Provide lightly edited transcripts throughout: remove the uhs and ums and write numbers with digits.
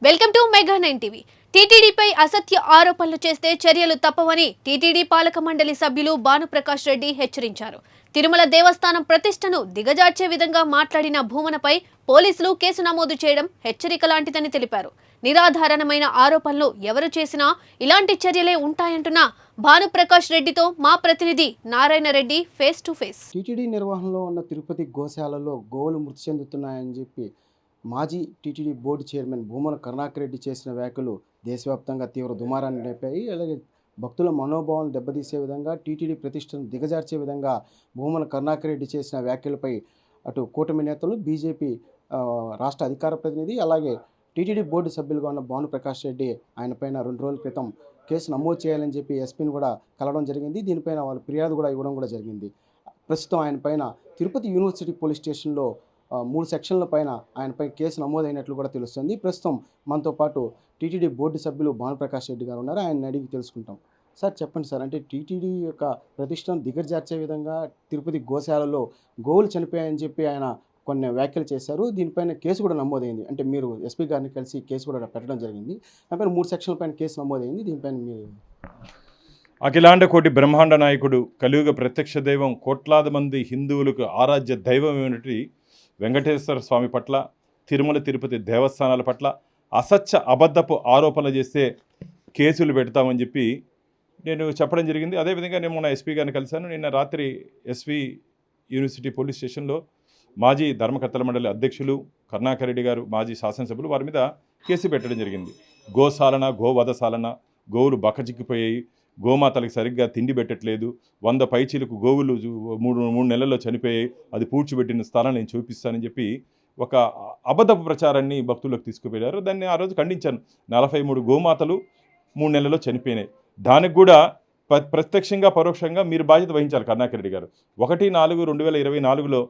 Welcome to mega 9 TV. టీటీడీపై అసత్య ఆరోపణలు చేస్తే చర్యలు తప్పవని టీటీడీ పాలక మండలి సభ్యులు భానుప్రకాష్ రెడ్డి హెచ్చరించారు. తిరుమల దేవస్థానం ప్రతిష్టను దిగజార్చే విధంగా మాట్లాడిన భూమనపై పోలీసులు కేసు నమోదు చేయడం హెచ్చరిక లాంటిదని తెలిపారు. నిరాధారణమైన ఆరోపణలు ఎవరు చేసినా ఇలాంటి చర్యలే ఉంటాయంటున్న భానుప్రకాష్ రెడ్డితో మా ప్రతినిధి Narayana Reddy face to face. TTD నిర్వహణలో ఉన్న తిరుపతి గోశాలలో గోవులు మృతి చెందుతున్నాయని చెప్పి మాజీ TTD board chairman Bhumana Karunakar Reddy చేసిన వ్యాఖ్యలు దేశవ్యాప్తంగా తీవ్ర దుమారాన్ని రేపాయి. అలాగే భక్తుల మనోభావాలను దెబ్బతీసే విధంగా టీటీడీ ప్రతిష్టను దిగజార్చే విధంగా భూమన కరుణాకర్ రెడ్డి చేసిన వ్యాఖ్యలపై అటు కూటమి నేతలు, బీజేపీ రాష్ట్ర అధికార ప్రతినిధి, అలాగే టీటీడీ బోర్డు సభ్యులుగా ఉన్న భానుప్రకాష్ రెడ్డి ఆయన పైన 2 రోజుల క్రితం కేసు నమోదు చేయాలని చెప్పి ఎస్పీని కూడా కలవడం జరిగింది. దీనిపైన వాళ్ళు ఫిర్యాదు కూడా ఇవ్వడం కూడా జరిగింది. ప్రస్తుతం ఆయన పైన తిరుపతి యూనివర్సిటీ పోలీస్ స్టేషన్లో 3 సెక్షన్ల పైన ఆయనపై కేసు నమోదైనట్లు కూడా తెలుస్తుంది. ప్రస్తుతం మనతో పాటు టీటీడీ బోర్డు సభ్యులు భానుప్రకాష్ రెడ్డి గారు ఉన్నారు. ఆయన అడిగి తెలుసుకుంటాం. సార్ చెప్పండి సార్, అంటే టీటీడీ యొక్క ప్రతిష్టను దిగజార్చే విధంగా తిరుపతి గోశాలలో గోవులు చనిపోయాయని చెప్పి ఆయన కొన్ని వ్యాఖ్యలు చేశారు. దీనిపైన కేసు కూడా నమోదైంది. అంటే మీరు ఎస్పీ గారిని కలిసి కేసు కూడా పెట్టడం జరిగింది. దానిపైన 3 సెక్షన్ల పైన కేసు నమోదైంది. దీనిపైన మీరు అఖిలాండ కోటి బ్రహ్మాండ నాయకుడు, కలియుగ ప్రత్యక్ష దైవం, కోట్లాది మంది హిందువులకు ఆరాధ్య దైవం ఏమిటి వెంకటేశ్వర స్వామి పట్ల, తిరుమల తిరుపతి దేవస్థానాల పట్ల అసత్య అబద్ధపు ఆరోపణలు చేస్తే కేసులు పెడతామని చెప్పి నేను చెప్పడం జరిగింది. అదేవిధంగా నేను మొన్న ఎస్పీ గారిని కలిశాను. నిన్న రాత్రి ఎస్వి యూనివర్సిటీ పోలీస్ స్టేషన్లో మాజీ ధర్మకర్తల మండలి అధ్యక్షులు కరుణాకర్ రెడ్డి గారు, మాజీ శాసనసభ్యులు, వారి మీద కేసు పెట్టడం జరిగింది. గోశాలన, గోవధశాలన, గోవులు బక్కచిక్కిపోయాయి, గోమాతలకు సరిగ్గా తిండి పెట్టట్లేదు, 100 పైచీలకు గోవులు 3 నెలల్లో చనిపోయాయి, అది పూడ్చిపెట్టిన స్థలం నేను చూపిస్తానని చెప్పి ఒక అబద్ధపు ప్రచారాన్ని భక్తులకు తీసుకుపోయారు. దాన్ని ఆ రోజు ఖండించాను. 43 గోమాతలు 3 నెలల్లో చనిపోయినాయి. దానికి కూడా ప్రత్యక్షంగా పరోక్షంగా మీరు బాధ్యత వహించాలి కరుణాకర్ రెడ్డి గారు. 1/4/2024లో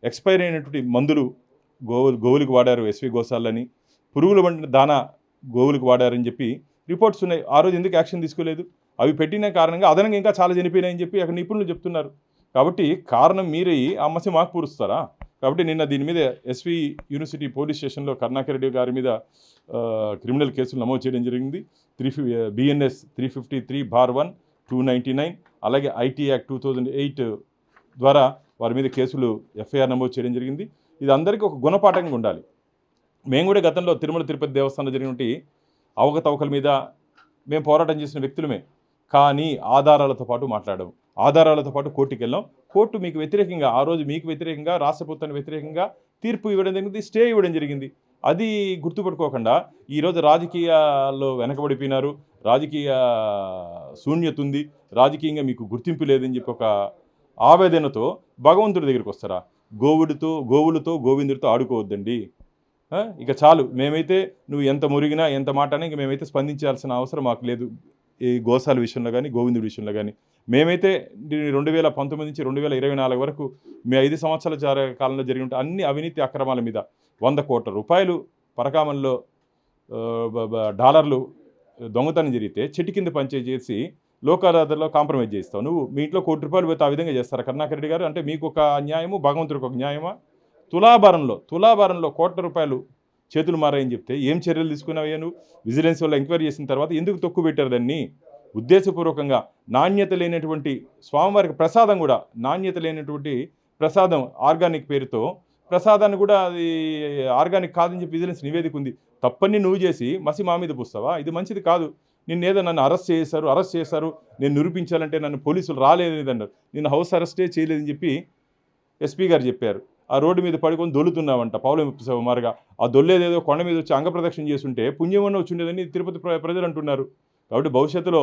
ఎక్స్పైర్ అయినటువంటి మందులు గోవులకు వాడారు ఎస్వి గోశాలని, పురుగులు వండిన దానా గోవులకు వాడారని చెప్పి రిపోర్ట్స్ ఉన్నాయి. ఆ రోజు ఎందుకు యాక్షన్ తీసుకోలేదు? అవి పెట్టిన కారణంగా అదనంగా ఇంకా చాలా చనిపోయినాయని చెప్పి అక్కడ నిపుణులు చెప్తున్నారు. కాబట్టి కారణం మీరే ఆ మసి మాకు పూరుస్తారా? కాబట్టి నిన్న దీని మీద ఎస్వి యూనివర్సిటీ పోలీస్ స్టేషన్లో కరుణాకర్ రెడ్డి గారి మీద క్రిమినల్ కేసులు నమోదు చేయడం జరిగింది. BNS 353/1 299, అలాగే ఐటీ యాక్ట్ 2008 ద్వారా వారి మీద కేసులు ఎఫ్ఐఆర్ నమోదు చేయడం జరిగింది. ఇది అందరికీ ఒక గుణపాఠంగా ఉండాలి. మేము కూడా గతంలో తిరుమల తిరుపతి దేవస్థానంలో జరిగినటువంటి అవకతవకల మీద మేము పోరాటం చేసిన వ్యక్తులమే. కానీ ఆధారాలతో పాటు మాట్లాడాము. ఆధారాలతో పాటు కోర్టుకి వెళ్ళాం. కోర్టు మీకు వ్యతిరేకంగా, ఆ రోజు మీకు వ్యతిరేకంగా, రాష్ట్ర ప్రభుత్వానికి వ్యతిరేకంగా తీర్పు ఇవ్వడం జరిగింది, స్టే ఇవ్వడం జరిగింది. అది గుర్తుపెట్టుకోకుండా ఈరోజు రాజకీయాల్లో వెనకబడిపోయినారు, రాజకీయ శూన్యత ఉంది, రాజకీయంగా మీకు గుర్తింపు లేదని చెప్పి ఒక ఆవేదనతో భగవంతుడి దగ్గరికి వస్తారా? గోవులతో గోవిందుడితో ఆడుకోవద్దండి. ఇక చాలు. మేమైతే నువ్వు ఎంత మురిగినా ఎంత మాటనా ఇంక మేమైతే స్పందించాల్సిన అవసరం మాకు లేదు. ఈ గోశాల విషయంలో కానీ, గోవిందుడి విషయంలో కానీ మేమైతే 2019 నుంచి 2024 వరకు మీ 5 సంవత్సరాల కాలంలో జరిగిన అన్ని అవినీతి అక్రమాల మీద 100 కోట్ల రూపాయలు పరకామంలో డాలర్లు దొంగతనం జరిగితే చెట్టు కింద పంచాయతీ చేసి లోకాదాలతో కాంప్రమైజ్ చేస్తావు. నువ్వు మీ ఇంట్లో 1 కోటి రూపాయలు పోతే ఆ విధంగా చేస్తారా కరుణాకర్ రెడ్డి గారు? అంటే మీకు ఒక న్యాయము, భగవంతుడికి ఒక న్యాయమా? తులాభారంలో 1 కోట్ల రూపాయలు చేతులు మారాయని చెప్తే ఏం చర్యలు తీసుకున్నావయ్యా నువ్వు? విజిలెన్స్ వల్ల ఎంక్వైరీ చేసిన తర్వాత ఎందుకు తక్కువ పెట్టారు దాన్ని? ఉద్దేశపూర్వకంగా నాణ్యత లేనటువంటి స్వామివారికి ప్రసాదం కూడా, నాణ్యత లేనటువంటి ప్రసాదం ఆర్గానిక్ పేరుతో ప్రసాదాన్ని కూడా అది ఆర్గానిక్ కాదని చెప్పి విజిలెన్స్ నివేదిక ఉంది. తప్పని నువ్వు చేసి మసి మా మీద పూస్తావా? ఇది మంచిది కాదు. నిన్నేదో నన్ను అరెస్ట్ చేశారు, నేను నిరూపించాలంటే నన్ను పోలీసులు రాలేదన్నారు. నేను హౌస్ అరెస్టే చేయలేదని చెప్పి ఎస్పీ గారు చెప్పారు. ఆ రోడ్డు మీద పడుకొని దొల్లుతున్నావంట పౌలమారుగా. ఆ దొల్లేదేదో కొండ మీద వచ్చి అంగప్రదక్షిణ చేస్తుంటే పుణ్యమన్న వచ్చి ఉండేదని తిరుపతి ప్రజలు అంటున్నారు. కాబట్టి భవిష్యత్తులో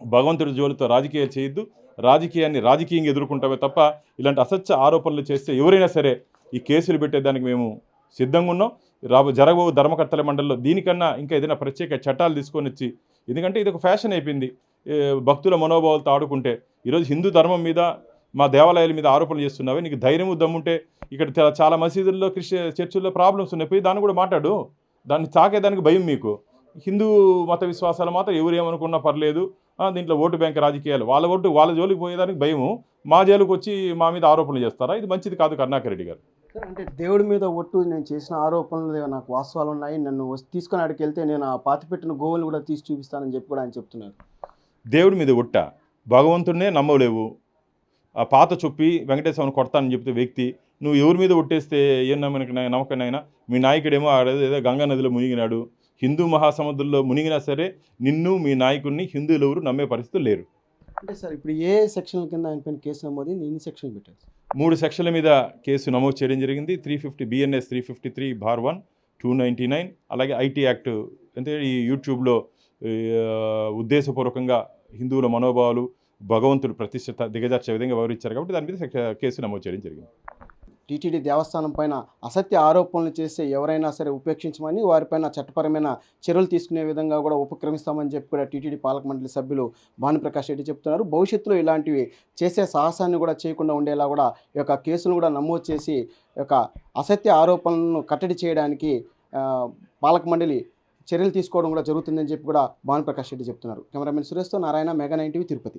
భగవంతుడి జోలితో రాజకీయాలు చేయొద్దు. రాజకీయాన్ని రాజకీయంగా ఎదుర్కొంటామే తప్ప ఇలాంటి అసత్య ఆరోపణలు చేస్తే ఎవరైనా సరే ఈ కేసులు పెట్టేదానికి మేము సిద్ధంగా ఉన్నాం. జరగబో ధర్మకర్తల మండలిలో దీనికన్నా ఇంకా ఏదైనా ప్రత్యేక చట్టాలు తీసుకొని వచ్చి, ఎందుకంటే ఇది ఒక ఫ్యాషన్ అయిపోయింది భక్తుల మనోభావాలతో ఆడుకుంటే. ఈరోజు హిందూ ధర్మం మీద, మా దేవాలయాల మీద ఆరోపణలు చేస్తున్నావే, నీకు ధైర్యము దమ్ముంటే ఇక్కడ చాలా మసీదుల్లో, చర్చిల్లో ప్రాబ్లమ్స్ ఉన్నాయి, పోయి దాన్ని కూడా మాట్లాడు. దాన్ని తాకేదానికి భయం మీకు. హిందూ మత విశ్వాసాలు మాత్రం ఎవరు ఏమనుకున్నా పర్లేదు, దీంట్లో ఓటు బ్యాంక్ రాజకీయాలు, వాళ్ళ జోలికి పోయేదానికి భయము. మా జైలుకి వచ్చి మా మీద ఆరోపణలు చేస్తారా? ఇది మంచిది కాదు కరుణాకర్ రెడ్డి గారు. అంటే దేవుడి మీద ఒట్టు నేను చేసిన ఆరోపణలు నాకు వాస్తవాలు ఉన్నాయి, నన్ను తీసుకొని అక్కడికి వెళ్తే నేను ఆ పాతిపెట్టిన గోవులు కూడా తీసి చూపిస్తానని చెప్పి కూడా ఆయన చెప్తున్నారు. దేవుడి మీద ఒట్ట, భగవంతుడినే నమ్మలేవు, ఆ పాత చొప్పి వెంకటేశ్వరని కొడతానని చెప్తే వ్యక్తి నువ్వు ఎవరి మీద ఒట్టేస్తే ఏం నమ్మకనైనా మీ నాయకుడేమో ఏదో గంగా నదిలో మునిగినాడు, హిందూ మహాసముద్రంలో మునిగినా సరే నిన్ను మీ నాయకుడిని హిందువులు ఎవరు నమ్మే పరిస్థితులు లేరు. అంటే సార్ ఇప్పుడు ఏ సెక్షన్ల కింద ఆయన పైన కేసు నమోదు, ఎన్ని సెక్షన్లు పెట్టారు? 3 సెక్షన్ల మీద కేసు నమోదు చేయడం జరిగింది. 350 BNS 353 బార్ 1 299, అలాగే ఐటీ యాక్ట్, అంటే ఈ యూట్యూబ్లో ఉద్దేశపూర్వకంగా హిందువుల మనోభావాలు, భగవంతుడు ప్రతిష్ఠ దిగజార్చే విధంగా వివరించారు కాబట్టి దాని మీద కేసు నమోదు చేయడం జరిగింది. టీటీడీ దేవస్థానం పైన అసత్య ఆరోపణలు చేస్తే ఎవరైనా సరే ఉపేక్షించమని, వారిపైన చట్టపరమైన చర్యలు తీసుకునే విధంగా కూడా ఉపక్రమిస్తామని చెప్పి కూడా టీటీడీ పాలక మండలి సభ్యులు భానుప్రకాష్ రెడ్డి చెప్తున్నారు. భవిష్యత్తులో ఇలాంటివి చేసే సాహసాన్ని కూడా చేయకుండా ఉండేలా కూడా ఈ యొక్క కేసును కూడా నమోదు చేసి ఈ యొక్క అసత్య ఆరోపణలను కట్టడి చేయడానికి పాలక మండలి చర్యలు తీసుకోవడం కూడా జరుగుతుందని చెప్పి కూడా భానుప్రకాష్ రెడ్డి చెప్తున్నారు. కెమెరామెన్ సురేష్తో నారాయణ, మెగా 9 టీవీ, తిరుపతి.